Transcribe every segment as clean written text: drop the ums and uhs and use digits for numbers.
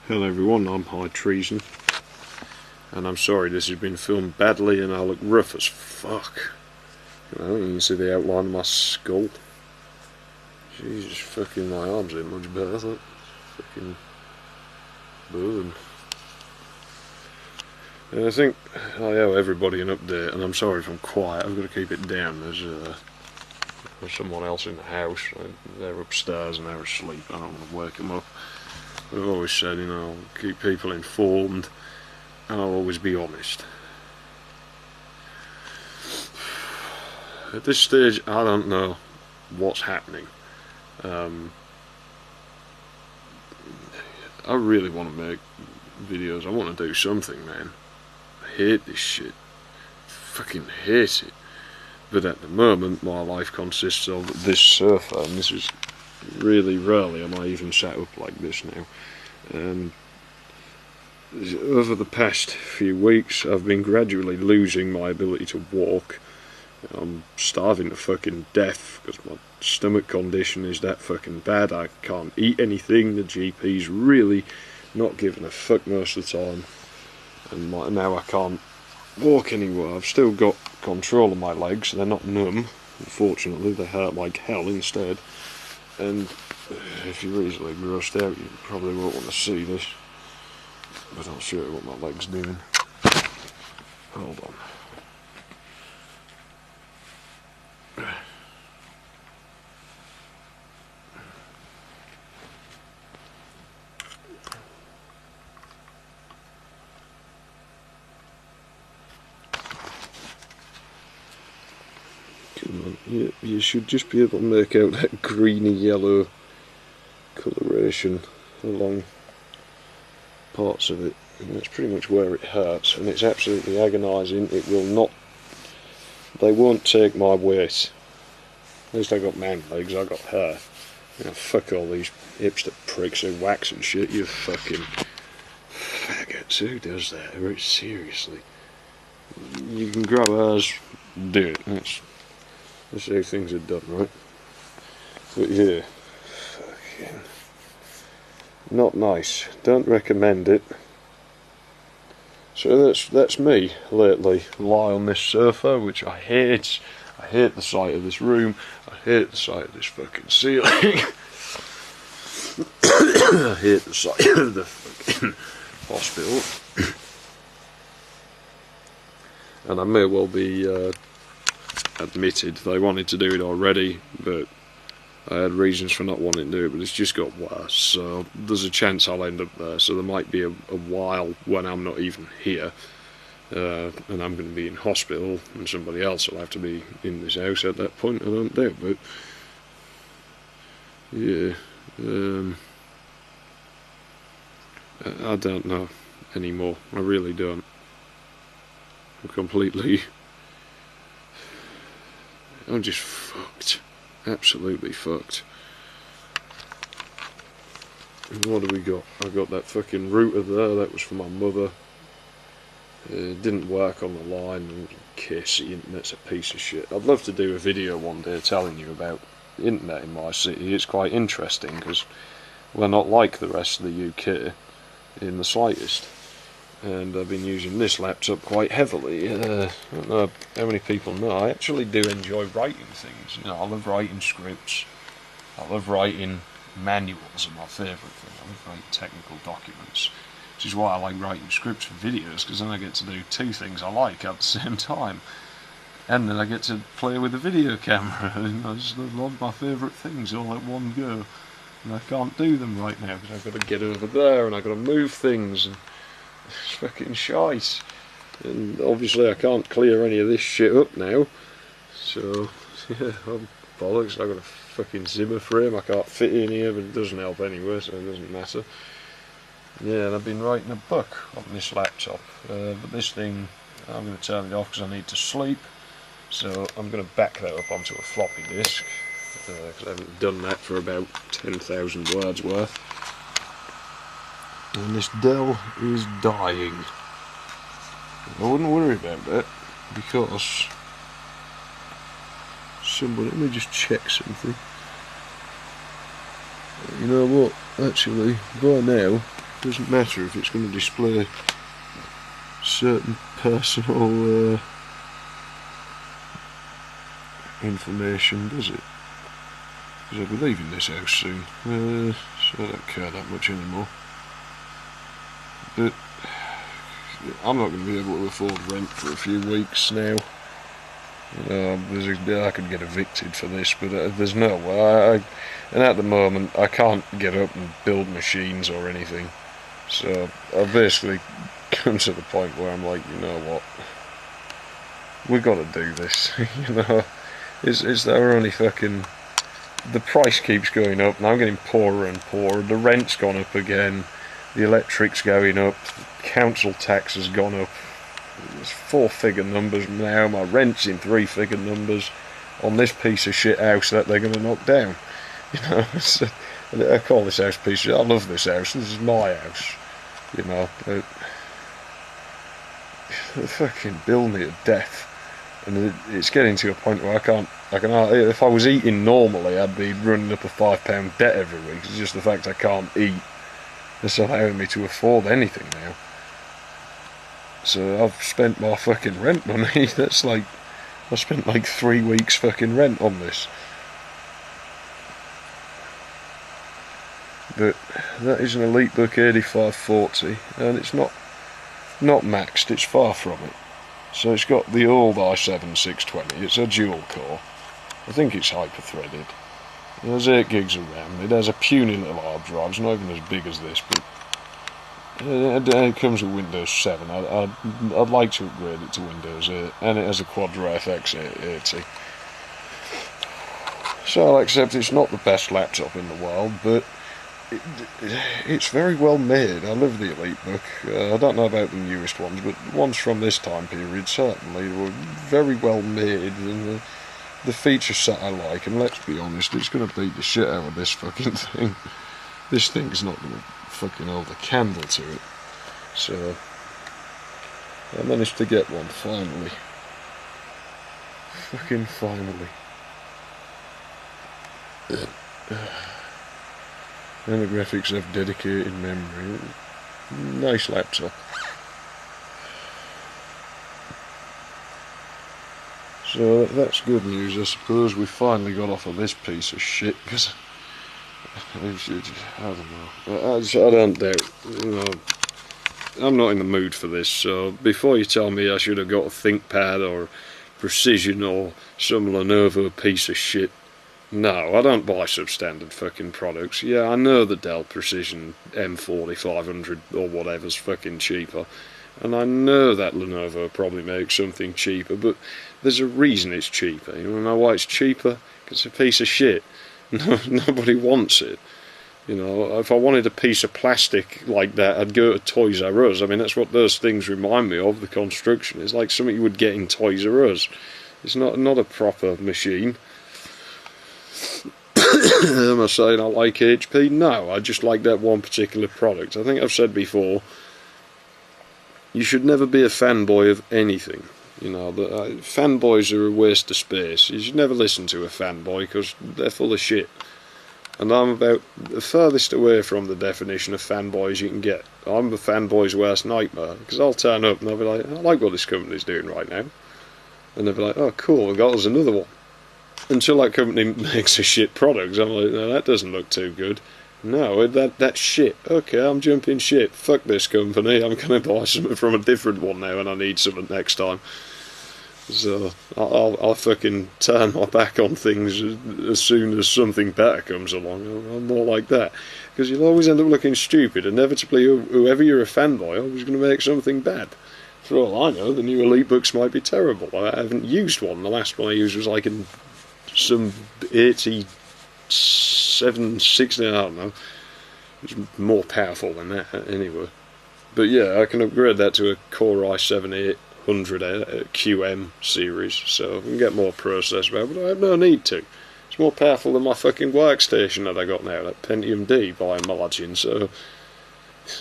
Hello everyone, I'm High Treason, and I'm sorry this has been filmed badly and I look rough as fuck. You can see the outline of my skull. Jesus, fucking my arms ain't much better, look. Fucking boom. And I think I owe everybody an update, and I'm sorry if I'm quiet, I've got to keep it down. There's someone else in the house, they're upstairs and they're asleep, I don't want to wake them up. I've always said, I'll keep people informed and I'll always be honest. At this stage, I don't know what's happening. I really want to make videos. I want to do something, man. I hate this shit. Fucking hate it. But at the moment, my life consists of this sofa, and this is really rarely am I even sat up like this now. And over the past few weeks, I've been gradually losing my ability to walk. I'm starving to fucking death because my stomach condition is that fucking bad. I can't eat anything. The GP's really not giving a fuck most of the time, and now I can't walk anywhere. I've still got control of my legs. They're not numb, unfortunately. They hurt like hell instead. And if you're easily grossed out, you probably won't want to see this, but I'll show you what my leg's doing. Hold on. Come on, you should just be able to make out that greeny yellow coloration along parts of it, and that's pretty much where it hurts, and it's absolutely agonising. It will not, they won't take my weight. At least I got man legs, I got hair. Fuck all these hipster pricks who wax and shit, you fucking faggots. Who does that? Right, seriously. You can grab hairs, do it. That's how things are done, right? But yeah, fucking not nice. Don't recommend it. So that's me lately. Lie on this sofa, which I hate. I hate the sight of this room. I hate the sight of this fucking ceiling. I hate the sight of the fucking hospital. And I may well be admitted they wanted to do it already, but I had reasons for not wanting to do it, but it's just got worse, so there's a chance I'll end up there. So there might be a while when I'm not even here, and I'm going to be in hospital, and somebody else will have to be in this house at that point. I don't doubt, but yeah, I don't know anymore. I really don't. I'm just fucked. Absolutely fucked. And what do we got? I got that fucking router there, that was for my mother. It didn't work on the line, and kiss, the internet's a piece of shit. I'd love to do a video one day telling you about the internet in my city. It's quite interesting because we're not like the rest of the UK in the slightest. And I've been using this laptop quite heavily. I don't know how many people know, I actually do enjoy writing things. I love writing scripts. I love writing manuals, are my favourite thing. I love writing technical documents, which is why I like writing scripts for videos, because then I get to do two things I like at the same time. And then I get to play with a video camera, and I just love a lot of my favourite things all at one go. And I can't do them right now, because I've got to get over there, and I've got to move things, and it's fucking shite. And obviously I can't clear any of this shit up now, so yeah, I'm bollocks. I've got a fucking Zimmer frame, I can't fit in here, but it doesn't help anyway, so it doesn't matter. Yeah, and I've been writing a book on this laptop, but this thing, I'm going to turn it off because I need to sleep, so I'm going to back that up onto a floppy disk, because I haven't done that for about 10,000 words worth. And this Dell is dying. I wouldn't worry about that, because somebody, let me just check something. You know what, actually, by now, Doesn't matter if it's going to display certain personal information, does it? Because I'll be leaving this house soon, so I don't care that much anymore. But I'm not going to be able to afford rent for a few weeks now. I could get evicted for this, but there's no way. And at the moment, I can't get up and build machines or anything. So I've basically come to the point where I'm like, you know what? We've got to do this. You know, is there only fucking... The price keeps going up, and I'm getting poorer and poorer. The rent's gone up again. The electric's going up. Council tax has gone up. It's 4-figure numbers now. My rent's in 3-figure numbers on this piece of shit house that they're going to knock down. You know, I call this house piece of shit. I love this house. This is my house. You know, they fucking bill me to death, and it's getting to a point where I can. If I was eating normally, I'd be running up a £5 debt every week. It's just the fact I can't eat that's allowing me to afford anything now. So I've spent my fucking rent money. That's like, I spent like 3 weeks fucking rent on this. But that is an EliteBook 8540, and it's not maxed, it's far from it. So it's got the old i7 620, it's a dual core. I think it's hyper-threaded. There's 8 gigs of RAM, it has a puny little hard drive, it's not even as big as this, but it comes with Windows 7. I'd like to upgrade it to Windows 8, and it has a Quadro FX 880. So I'll accept it's not the best laptop in the world, but it's very well made. I love the EliteBook. I don't know about the newest ones, but ones from this time period certainly were very well made, and the feature set I like. And let's be honest, it's going to beat the shit out of this fucking thing. This thing's not going to fucking hold a candle to it. So I managed to get one finally. Fucking finally. And the graphics have dedicated memory. Nice laptop. So that's good news, I suppose. We finally got off of this piece of shit, because I don't know. I don't doubt. You know, I'm not in the mood for this. So before you tell me I should have got a ThinkPad or Precision or some Lenovo piece of shit, no, I don't buy substandard fucking products. Yeah, I know the Dell Precision M40 500 or whatever's fucking cheaper, and I know that Lenovo probably makes something cheaper, but there's a reason it's cheaper. You know why it's cheaper? Because it's a piece of shit. Nobody wants it. You know, if I wanted a piece of plastic like that, I'd go to Toys R Us. I mean, that's what those things remind me of, the construction. It's like something you would get in Toys R Us. It's not a proper machine. Am I saying I like HP? No, I just like that one particular product. I think I've said before, you should never be a fanboy of anything. You know, fanboys are a waste of space. You should never listen to a fanboy, because they're full of shit. And I'm about the furthest away from the definition of fanboys you can get. I'm the fanboy's worst nightmare, because I'll turn up and I'll be like, I like what this company's doing right now. And they'll be like, oh cool, we got us another one. Until that company makes a shit product, I'm like, no, that doesn't look too good. No, that's shit. Okay, I'm jumping shit. Fuck this company. I'm going to buy something from a different one now, and I need something next time. So I'll fucking turn my back on things as soon as something better comes along. I'm more like that, because you'll always end up looking stupid. Inevitably, whoever you're a fanboy of is going to make something bad. For all I know, the new EliteBooks might be terrible. I haven't used one. The last one I used was like in some 87, 60, I don't know. It's more powerful than that, anyway. But yeah, I can upgrade that to a Core i7 800 QM series, so I can get more processor out, but I have no need to. It's more powerful than my fucking workstation that I got now, that Pentium D by a margin, so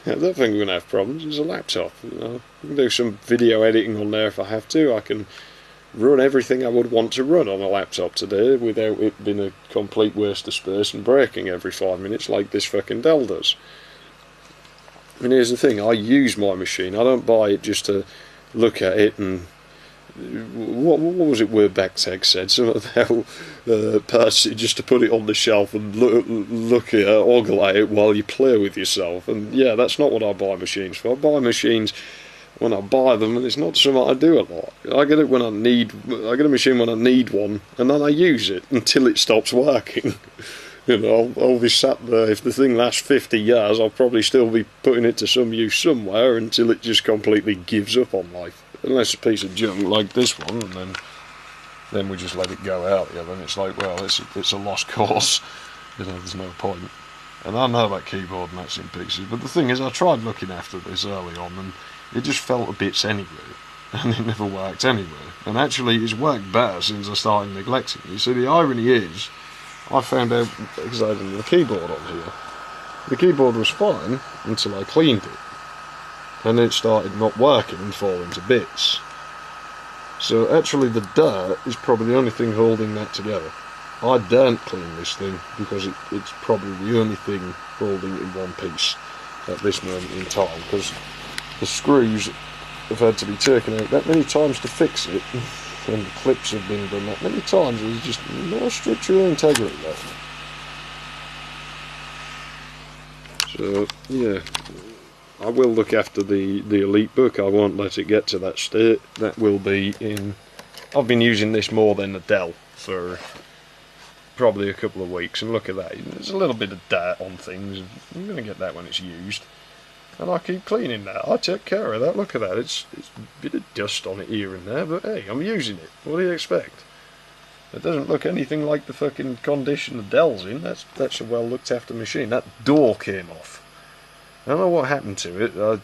I don't think we're going to have problems. It's a laptop, you know. I can do some video editing on there if I have to. I can run everything I would want to run on a laptop today without it being a complete waste of space and breaking every 5 minutes like this fucking Dell does. And here's the thing, I use my machine. I don't buy it just to look at it and... What was it Wurbeck said? Something about purchase it just to put it on the shelf and look at it, ogle at it while you play with yourself. And yeah, that's not what I buy machines for. I buy machines when I buy them, and it's not something I do a lot. I get it when I get a machine when I need one, and then I use it until it stops working. You know, I'll be sat there. If the thing lasts 50 years, I'll probably still be putting it to some use somewhere until it just completely gives up on life. Unless it's a piece of junk like this one, and then we just let it go out. Yeah, then it's like, well, it's a lost cause. You know, there's no point. And I know that keyboard and that's in pieces, but the thing is, I tried looking after this early on, and it just fell to bits anyway, and it never worked anyway. And actually, it's worked better since I started neglecting it. You see, the irony is, I found out because I had the keyboard on here. The keyboard was fine until I cleaned it, and then it started not working and falling to bits. So actually the dirt is probably the only thing holding that together. I daren't clean this thing because it's probably the only thing holding it in one piece at this moment in time, because the screws have had to be taken out that many times to fix it, and the clips have been done that many times. There's just no structural integrity left. So yeah, I will look after the EliteBook. I won't let it get to that state. That will be in... I've been using this more than the Dell for probably a couple of weeks, and look at that. There's a little bit of dirt on things. I'm going to get that when it's used. And I keep cleaning that. I take care of that. Look at that. It's a bit of dust on it here and there, but hey, I'm using it. What do you expect? It doesn't look anything like the fucking condition the Dell's in. That's a well looked after machine. That door came off. I don't know what happened to it.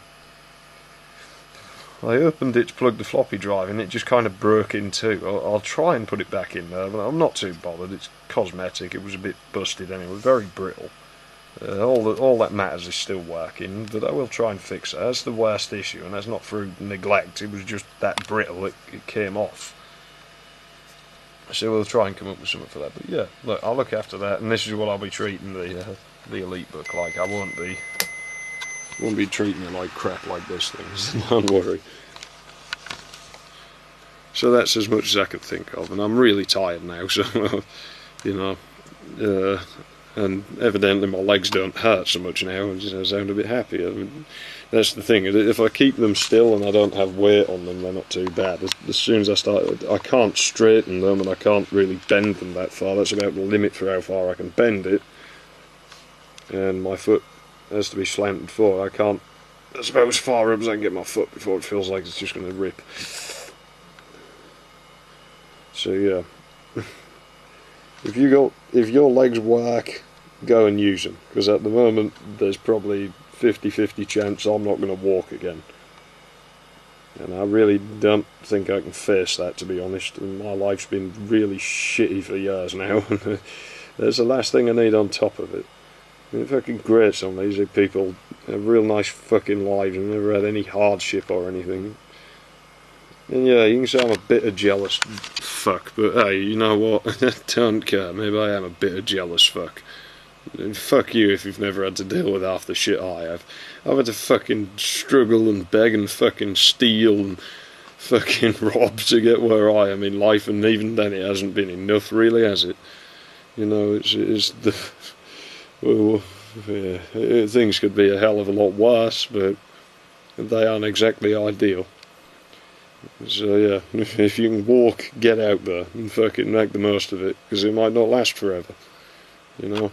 I opened it to plug the floppy drive and it just kind of broke in two. I'll try and put it back in there, but I'm not too bothered. It's cosmetic. It was a bit busted anyway, very brittle. All that matters is still working, but I will try and fix it. That's the worst issue, and that's not through neglect. It was just that brittle it came off. So we'll try and come up with something for that. But yeah, look, I'll look after that, and this is what I'll be treating the EliteBook like. I won't be treating it like crap like this thing, so don't worry. So that's as much as I can think of, and I'm really tired now, so you know, and evidently my legs don't hurt so much now. I sound a bit happier. I mean, that's the thing. If I keep them still and I don't have weight on them, they're not too bad. As soon as I start, I can't straighten them and I can't really bend them that far. That's about the limit for how far I can bend it. And my foot has to be slanted forward. I can't. That's about as far up as I can get my foot before it feels like it's just going to rip. So yeah, if your legs work, go and use them, because at the moment there's probably 50-50 chance I'm not going to walk again, and I really don't think I can face that, to be honest. And my life's been really shitty for years now, and that's the last thing I need on top of it. I mean, fucking great, some of these people have real nice fucking lives and never had any hardship or anything. And yeah, you can say I'm a bit of jealous fuck, but hey, you know what? I don't care. Maybe I am a bit of jealous fuck. And fuck you if you've never had to deal with half the shit I have. I've had to fucking struggle and beg and fucking steal and fucking rob to get where I am in life, and even then it hasn't been enough, really, has it? You know, it's the... Well, yeah, things could be a hell of a lot worse, but they aren't exactly ideal. So yeah, if you can walk, get out there and fucking make the most of it, because it might not last forever. You know,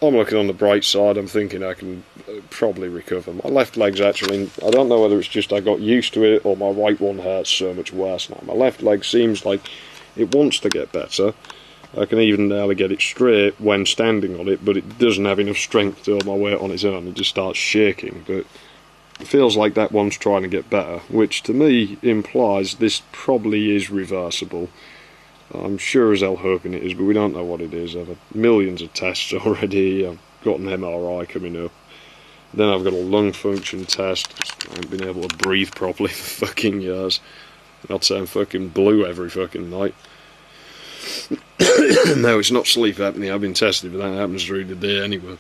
I'm looking on the bright side. I'm thinking I can probably recover. My left leg's actually, I don't know whether it's just I got used to it or my right one hurts so much worse now. My left leg seems like it wants to get better. I can even nearly get it straight when standing on it, but it doesn't have enough strength to hold my weight on its own. It just starts shaking. But it feels like that one's trying to get better, which to me implies this probably is reversible. I'm sure as hell hoping it is, but we don't know what it is. I've had millions of tests already. I've got an MRI coming up. Then I've got a lung function test. I haven't been able to breathe properly for fucking years. I'd say I'm fucking blue every fucking night. No, it's not sleep apnea. I've been tested, but that happens through the day anyway.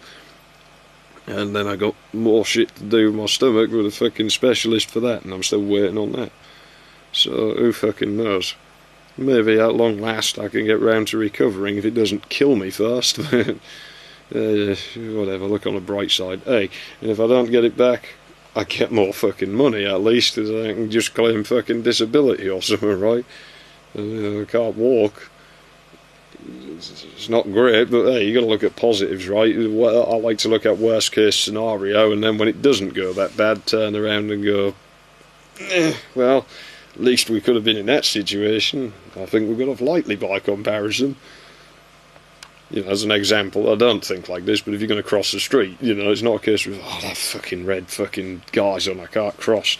And then I got more shit to do with my stomach with a fucking specialist for that, and I'm still waiting on that. So who fucking knows? Maybe at long last I can get round to recovering if it doesn't kill me first. Whatever, look on the bright side. Hey, and if I don't get it back, I get more fucking money at least, as I can just claim fucking disability or something, right? I can't walk. It's not great, but hey, you got to look at positives, right? I like to look at worst case scenario, and then when it doesn't go that bad, turn around and go, well, at least we could have been in that situation. I think we could have lightly by comparison. You know, as an example, I don't think like this, but if you're going to cross the street, you know, it's not a case of, oh, that fucking red fucking guy's on, I can't cross.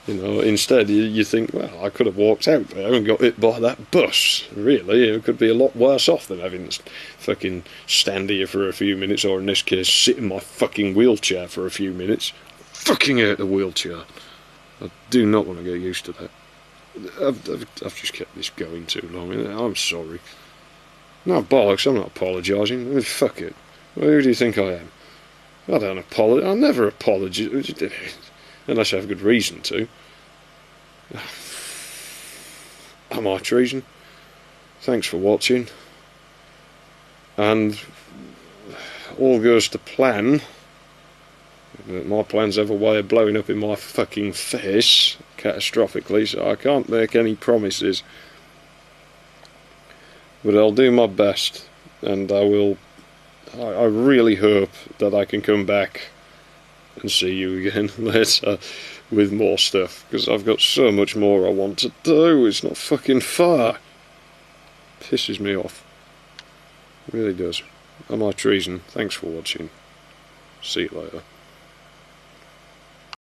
You know, instead you think, well, I could have walked out there and got hit by that bus. Really, it could be a lot worse off than having to fucking stand here for a few minutes, or in this case, sit in my fucking wheelchair for a few minutes. Fucking out the wheelchair. I do not want to get used to that. I've just kept this going too long. I'm sorry. No bollocks, I'm not apologising. Fuck it. Well, who do you think I am? I don't apologise. I'll never apologise. Unless I have good reason to. Am I treason? Thanks for watching. And all goes to plan. My plans have a way of blowing up in my fucking face catastrophically, so I can't make any promises. But I'll do my best, and I really hope that I can come back and see you again later with more stuff, because I've got so much more I want to do. It's not fucking fair. Pisses me off. It really does. Am I treason? Thanks for watching. See you later.